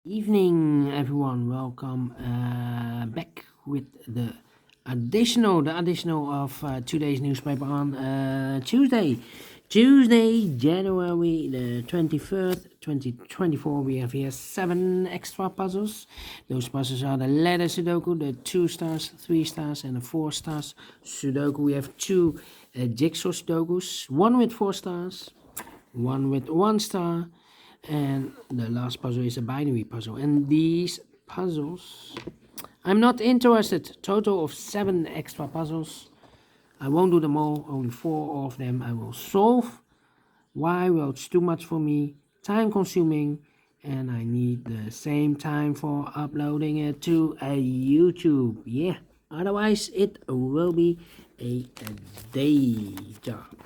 Evening, everyone. Welcome back with the additional of today's newspaper on Tuesday, January the 23rd, 2024. We have here 7 extra puzzles. Those puzzles are the letter Sudoku, the 2 stars, 3 stars, and the 4 stars Sudoku. We have 2 jigsaw Sudokus, one with 4 stars, one with 1 star, and the last puzzle is a binary puzzle. And these puzzles, I'm not interested. Total of 7 extra puzzles. I won't do them all. Only 4 of them I will solve. Why? Well, it's too much for me. Time consuming. And I need the same time for uploading it to a YouTube. Yeah. Otherwise, it will be a day job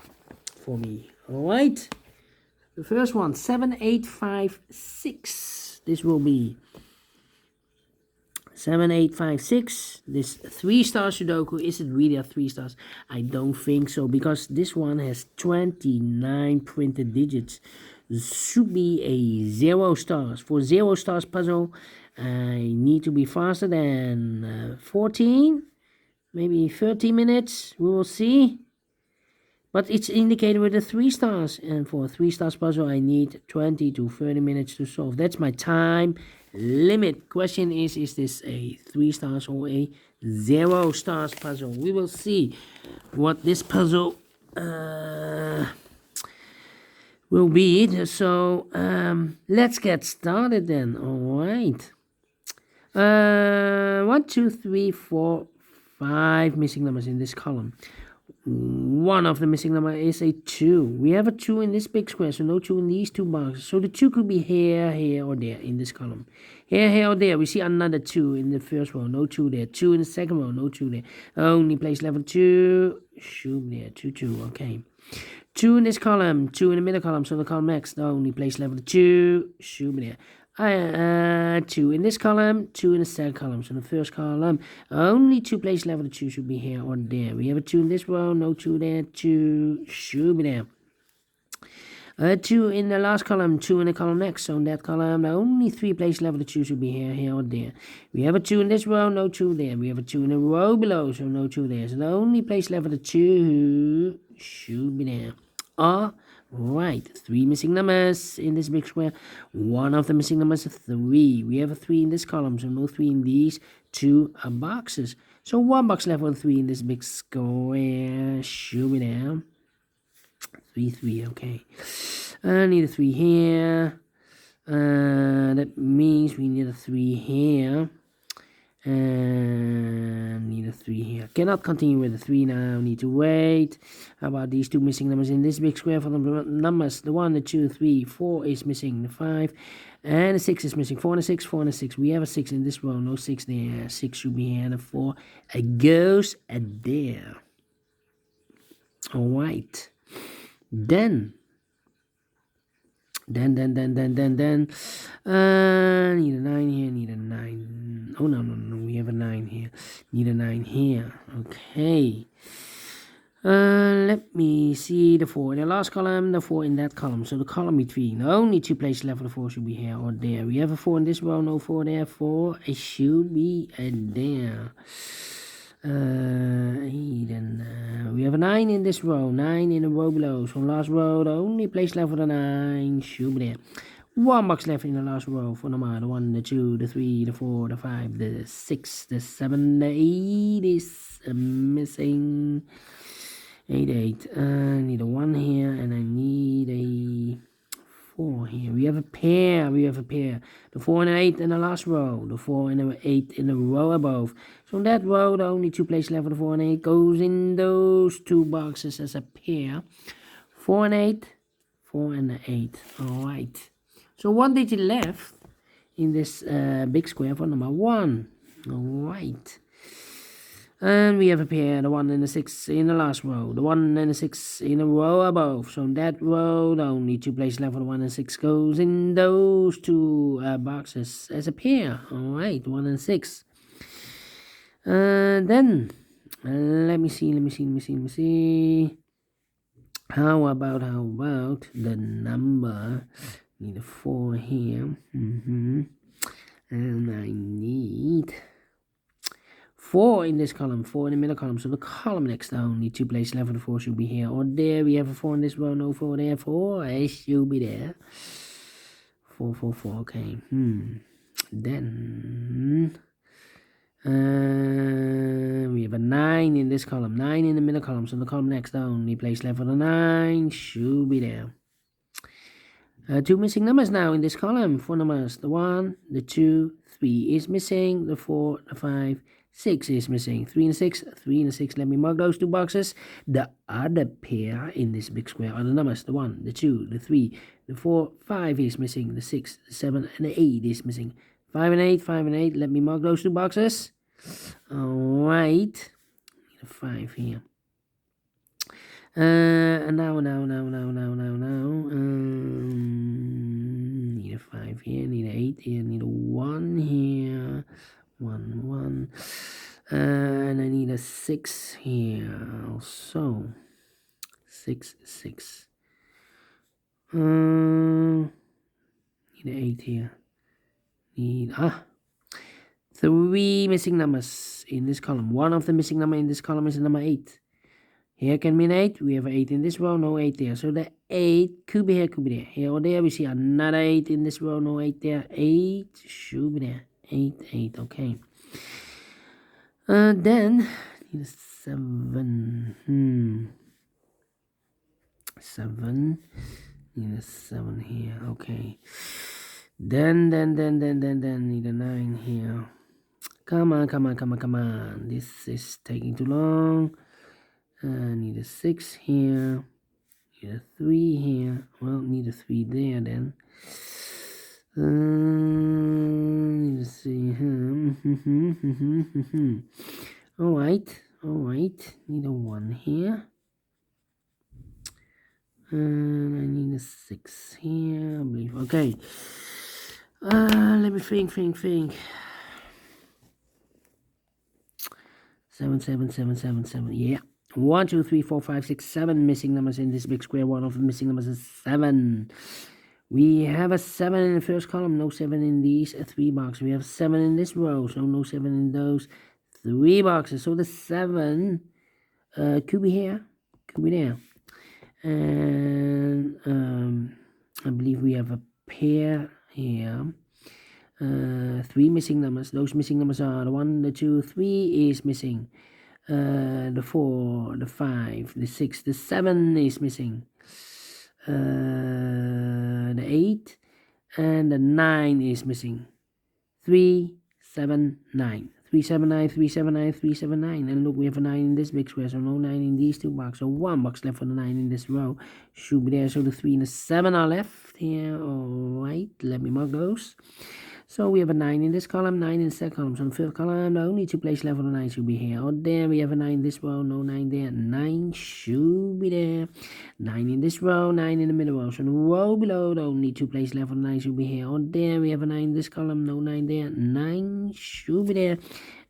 for me. Alright. The first one, 7856. This will be 7856. This 3 star Sudoku. Is it really a 3 stars? I don't think so, because this one has 29 printed digits. Should be a 0 stars. For 0 stars puzzle, I need to be faster than 14, maybe 30 minutes. We will see. But it's indicated with the 3 stars. And for a 3 stars puzzle, I need 20 to 30 minutes to solve. That's my time limit. Question is this a 3 stars or a 0 stars puzzle? We will see what this puzzle will be. So, let's get started then. Alright. 1, 2, 3, 4, 5 missing numbers in this column. One of the missing number is a 2. We have a 2 in this big square, so no 2 in these 2 boxes. So the 2 could be here, or there in this column. Here, or there. We see another 2 in the first row, no 2 there. 2 in the second row, no 2 there. Only place level 2. Shoot there, 2, 2, okay. 2 in this column, 2 in the middle column, so the column next. Only place level 2. Shoot there. 2 in this column, 2 in the second column. So the first column, only 2 place level 2 should be here or there. We have a 2 in this row, no 2 there, 2 should be there. 2 in the last column, 2 in the column next. So in that column, only 3 place level 2 should be here or there. We have a 2 in this row, no 2 there. We have a 2 in the row below, so no 2 there. So the only place level 2 should be there. Right, 3 missing numbers in this big square. One of the missing numbers is 3. We have a 3 in this column, so no 3 in these 2 boxes. So 1 box left with 3 in this big square. Should be there. 3, 3, okay. I need a 3 here. That means we need a 3 here. And need a 3 here. Cannot continue with the 3 now. Need to wait. How about these 2 missing numbers in this big square for the numbers? The 1, the 2, 3, 4 is missing. The 5 and the 6 is missing. 4 and a 6, 4 and a 6. We have a 6 in this row. No 6 there. 6 should be here. And a 4 goes there. Alright. Then. Need a 9 here, need a 9. Oh, no, we have a 9 here. Need a 9 here. Okay. Let me see the 4 in the last column, the 4 in that column. So the column between, only 2 places left for the 4 should be here or there. We have a 4 in this row, no 4 there. 4, it should be there. We have a 9 in this row, 9 in the row below. So last row, the only place left for the 9 should be there. 1 box left in the last row for number the 1, the 2, the 3, the 4, the 5, the 6, the 7, the 8 is missing. 8, 8. I need a 1 here, and I need a 4 here. We have a pair. The 4 and the 8 in the last row. The 4 and the 8 in the row above. So in that row, the only 2 places left for the 4 and 8 goes in those 2 boxes as a pair. 4 and 8. 4 and the 8. Alright. So 1 digit left in this big square for number 1. Alright. And we have a pair, the 1 and the 6 in the last row, the 1 and the 6 in a row above. So in that row, the only 2 places left for the 1 and 6 goes in those 2 boxes as a pair. Alright, 1 and 6. Then, let me see. How about the number? Need a 4 here. 4 in this column, 4 in the middle column. So the column next down, need 2 places left, and the 4 should be here. Or there, we have a 4 in this row, no 4 there, 4, it should be there. 4, 4, 4, okay. Then we have a 9 in this column, 9 in the middle column. So the column next down, need place left for the 9, should be there. 2 missing numbers now in this column. 4 numbers, the 1, the 2, 3 is missing, the 4, the 5, 6 is missing, 3 and 6, 3 and 6. Let me mark those 2 boxes. The other pair in this big square are the numbers, the 1, the 2, the 3, the 4, 5 is missing, the 6, the 7, and the 8 is missing. 5 and 8, 5 and 8. Let me mark those 2 boxes. Alright. Need a 5 here. Now. Need a 5 here, need an 8 here, need a 1 here. 1. And I need a 6 here also. 6. Need an 8 here. Need 3 missing numbers in this column. One of the missing number in this column is the number 8. Here can be an 8. We have an 8 in this row, no 8 there. So the 8 could be here, could be there. Here or there, we see another 8 in this row, no 8 there. 8 should be there. 8, okay. Then, need a 7. 7. Need a 7 here, okay. Then, need a 9 here. Come on. This is taking too long. Need a 6 here. Need a 3 here. Well, need a 3 there then. Need to see. Alright. Need a 1 here. And I need a 6 here, I believe. Okay. Let me think. 7. Yeah. 1, 2, 3, 4, 5, 6, 7 missing numbers in this big square. One of the missing numbers is 7. We have a 7 in the first column, no 7 in these 3 boxes. We have 7 in this row, so no 7 in those 3 boxes. So the 7 could be here, could be there. And I believe we have a pair here. 3 missing numbers. Those missing numbers are the 1, the 2, 3 is missing. The 4, the 5, the 6, the 7 is missing. The 8 and the 9 is missing. 3, 7, 9. 379. And look, we have a 9 in this big square, so no 9 in these 2 boxes. So 1 box left for the 9 in this row should be there. So the 3 and the 7 are left here. Alright, let me mark those. So we have a 9 in this column, 9 in the second column. So in the fifth column, the only 2 places left for the 9 should be here. Or there, we have a 9 in this row, no 9 there. 9 should be there. 9 in this row, 9 in the middle row. So in the row below, the only 2 places left for the 9 should be here. Or there, we have a 9 in this column, no 9 there. 9 should be there.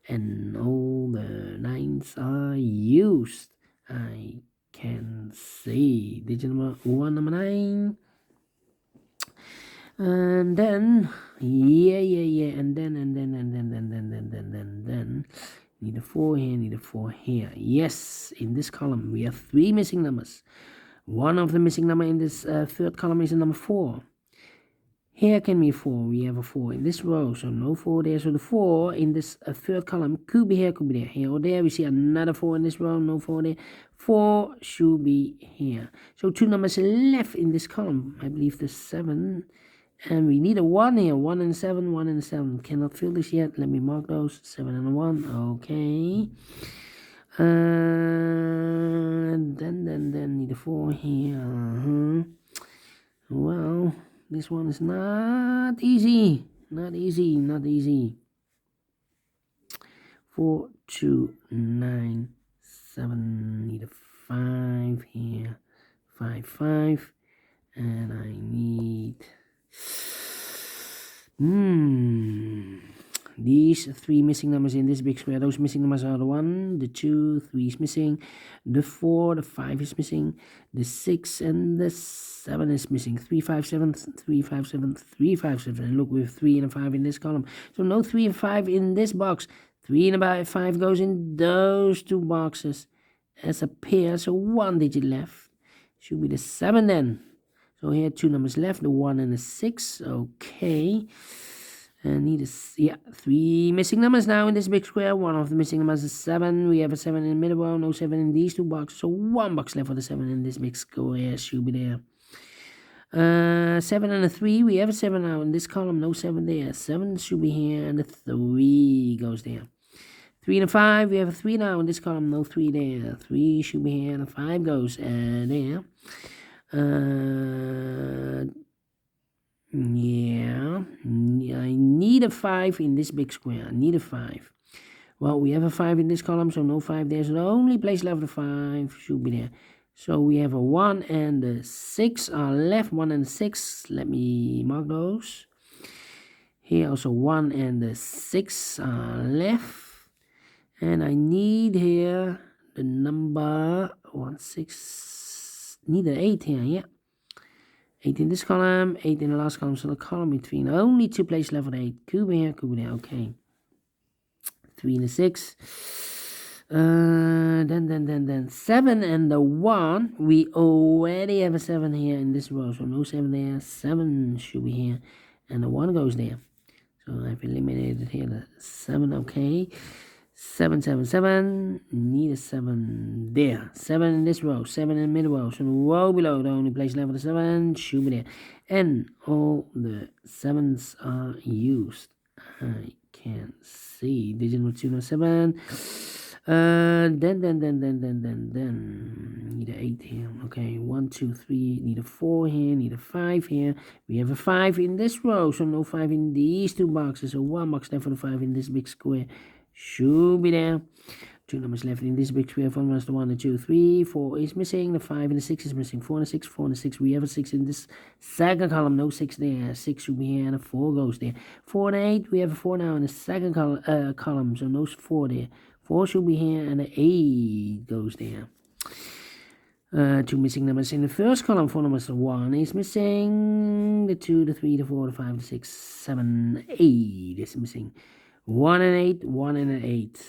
And all the 9s are used. I can see digit number 1, number 9. And then, and then, need a 4 here, Yes, in this column, we have 3 missing numbers. One of the missing number in this third column is the number 4. Here can be 4. We have a 4 in this row, so no 4 there. So the 4 in this third column could be here, could be there. Here or there, we see another 4 in this row, no 4 there. 4 should be here. So 2 numbers left in this column. I believe the 7. And we need a 1 here. 1 and 7, 1 and 7. Cannot fill this yet. Let me mark those. 7 and a 1. Okay. And then need a 4 here. Well, this one is not easy. Not easy. 4, 2, 9, 7. Need a 5 here. 5. And I need... These 3 missing numbers in this big square. Those missing numbers are the 1, the 2, 3 is missing. The 4, the 5 is missing. The 6 and the 7 is missing. 3, 5, 7, 3, 5, 7, 3, 5, 7. And look, we have 3 and a 5 in this column. So no 3 and 5 in this box. 3 and 5 goes in those two boxes as a pair, so 1 digit left. Should be the 7 then. So here 2 numbers left, the 1 and the 6. Okay. And need a, 3 missing numbers now in this big square. One of the missing numbers is 7. We have a 7 in the middle row, no 7 in these two boxes. So 1 box left for the 7 in this big square. Should be there. 7 and a 3. We have a 7 now in this column, no 7 there. 7 should be here, and the 3 goes there. 3 and a 5. We have a 3 now in this column, no 3 there. 3 should be here, and a 5 goes there. Yeah, I need a 5 in this big square. I need a 5. Well, we have a 5 in this column, so no 5 there. So the only place left the 5 should be there. So we have a 1 and a 6 are left. 1 and 6. Let me mark those. Here also 1 and the 6 are left. And I need here the number 1, 6. Need an 8 here, yeah. 8 in this column, 8 in the last column, so the column between. Only 2 places left for the 8. Could be here, could be there, okay. 3 and a 6. Then 7 and the 1. We already have a 7 here in this row, so no 7 there. 7 should be here, and the 1 goes there. So I've eliminated here the 7, okay. 7, 7, 7. Need a 7 there. 7 in this row. 7 in the middle row. So the row below, the only place left for the 7 should be there. And all the 7s are used. I can see. Digit number 2, number 7. Then. Need a 8 here. Okay, 1, 2, 3. Need a 4 here. Need a 5 here. We have a 5 in this row. So no 5 in these two boxes. So 1 box left for the 5 in this big square. Should be there. 2 numbers left in this big square. 4 numbers, the 1, the 2, 3. 4 is missing. The 5 and the 6 is missing. 4 and the 6, 4 and the 6. We have a 6 in this second column. No 6 there. 6 should be here, and a 4 goes there. 4 and 8. We have a 4 now in the second column. So no 4 there. 4 should be here, and the 8 goes there. 2 missing numbers in the first column. 4 numbers, the 1 is missing. The 2, the 3, the 4, the 5, the 6, 7, 8 is missing. 1 and 8, 1 and an 8.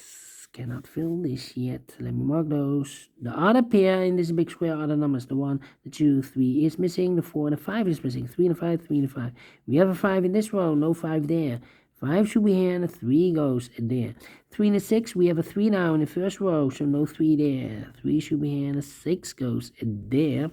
Cannot fill this yet. Let me mark those. The other pair in this big square are the numbers. The 1, the 2, 3 is missing. The 4 and the 5 is missing. 3 and the 5, 3 and the 5. We have a 5 in this row. No 5 there. 5 should be here, and a 3 goes there. 3 and a 6. We have a 3 now in the first row. So no 3 there. 3 should be here, and a 6 goes there.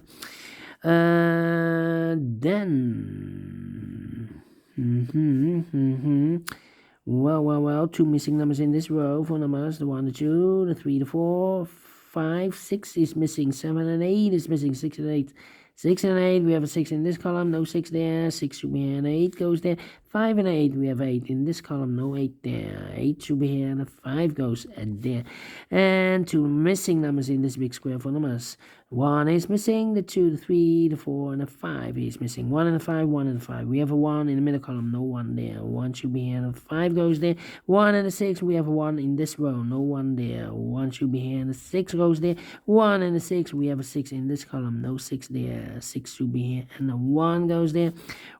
Well, 2 missing numbers in this row. 4 numbers, the 1, the 2, the 3, the 4, 5, 6 is missing. 7 and 8 is missing. 6 and 8. 6 and 8, we have a 6 in this column, no 6 there. 6 should be here, and 8 goes there. 5 and 8, we have 8 in this column, no 8 there. 8 should be here, and a 5 goes there. And 2 missing numbers in this big square. 4 numbers. 1 is missing, the 2, the 3, the 4, and the 5 is missing. 1 and a 5, 1 and a 5. We have a 1 in the middle column, no 1 there. 1 should be here, and a 5 goes there. 1 and a 6, we have a 1 in this row, no 1 there. 1 should be here, and a 6 goes there. 1 and a 6, we have a 6 in this column, no 6 there. 6 should be here, and a 1 goes there.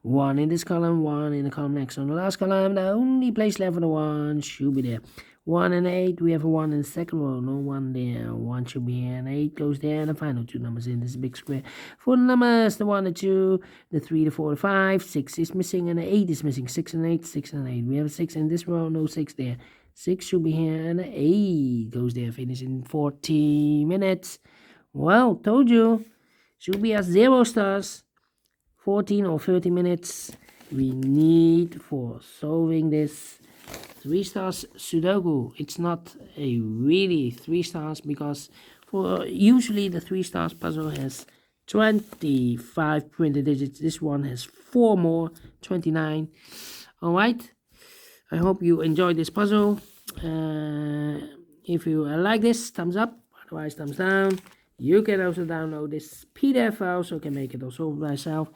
1 in this column, 1 in the column next. On the last column, the only place left for the 1 should be there. 1 and 8, we have a 1 in the second row, no 1 there. 1 should be here, and 8 goes there, and the final 2 numbers in this big square. 4 numbers, the 1, the 2, the 3, the 4, the 5, 6 is missing, and the 8 is missing. 6 and 8, 6 and 8. We have a 6 in this row, no 6 there. 6 should be here, and the 8 goes there. Finish in 40 minutes. Well, told you. Should be at 0 stars. 14 or 30 minutes we need for solving this 3 stars Sudoku. It's not a really 3 stars because for usually the 3 stars puzzle has 25 printed digits. This one has 4 more, 29. Alright, I hope you enjoyed this puzzle. If you like this, thumbs up, otherwise thumbs down. You can also download this PDF file so you can make it also by yourself.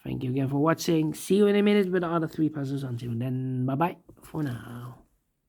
Thank you again for watching. See you in a minute with the other 3 puzzles. Until then, bye bye for now.